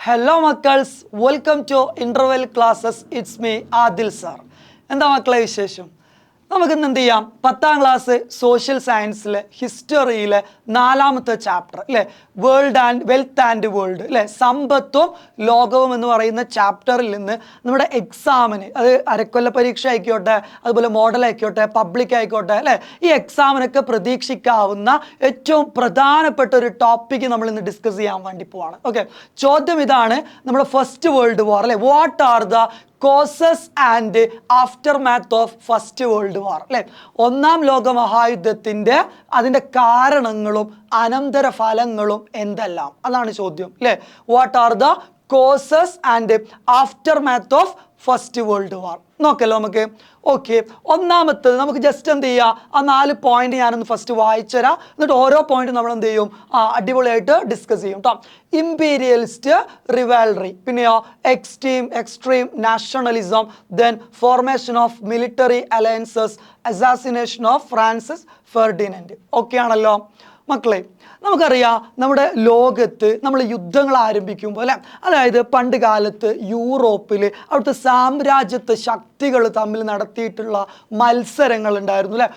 Hello Makkals, welcome to Interval Classes. It's me Adil sir. എന്താ മക്കളെ വിശേഷം? നമുക്ക് ഇന്ന് എന്ത് ചെയ്യാം? 10ാം ക്ലാസ് സോഷ്യൽ സയൻസിലെ ഹിസ്റ്ററിയിലെ 4ാമത്തെ ചാപ്റ്റർ അല്ലേ, world and wealth and world അല്ലേ, സമ്പത്തും ലോകവും എന്ന് പറയുന്ന ചാപ്റ്ററിൽ നിന്ന് നമ്മുടെ എക്സാമിന്, അത് അരക്കൊല്ല പരീക്ഷ ആയിക്കോട്ടെ, അതുപോലെ മോഡൽ ആയിക്കോട്ടെ, പബ്ലിക് ആയിക്കോട്ടെ അല്ലേ, ഈ എക്സാമിനൊക്കെ പ്രതീക്ഷിക്കാവുന്ന ഏറ്റവും പ്രധാനപ്പെട്ട ഒരു ടോപ്പിക്ക് നമ്മൾ ഇന്ന് ഡിസ്കസ് ചെയ്യാൻ വേണ്ടി പോവാണ്. ഓക്കെ, ചോദ്യം ഇതാണ്, നമ്മുടെ ഫസ്റ്റ് വേൾഡ് വാർ അല്ലേ, what are the causes and aftermath of first world വാർ അല്ലേ, ഒന്നാം ലോക മഹായുദ്ധത്തിൻ്റെ അതിൻ്റെ കാരണങ്ങളും അനന്തര ഫലങ്ങളും എന്തെല്ലാം, അതാണ് ചോദ്യം അല്ലേ. What are the causes and aftermath of first world war നോക്കല്ലോ നമുക്ക്. ഓക്കെ, ഒന്നാമത്തത് നമുക്ക് ജസ്റ്റ് എന്ത് ചെയ്യുക, ആ 4 പോയിന്റ് ഞാനൊന്ന് ഫസ്റ്റ് വായിച്ചു തരാം, എന്നിട്ട് ഓരോ പോയിന്റും നമ്മൾ എന്ത് ചെയ്യും, അടിപൊളിയായിട്ട് ഡിസ്കസ് ചെയ്യും കേട്ടോ. ഇമ്പീരിയലിസ്റ്റ് റിവാൽറി, പിന്നെയോ extreme nationalism, then formation of military alliances, assassination of Francis Ferdinand. Okay ആണല്ലോ മക്കളെ. നമുക്കറിയാം നമ്മുടെ ലോകത്ത് നമ്മൾ യുദ്ധങ്ങൾ ആരംഭിക്കുമ്പോൾ അല്ലേ, അതായത് പണ്ട് കാലത്ത് യൂറോപ്പിൽ അവിടുത്തെ സാമ്രാജ്യത്വ ശക്തികൾ തമ്മിൽ നടത്തിയിട്ടുള്ള മത്സരങ്ങൾ ഉണ്ടായിരുന്നു അല്ലേ,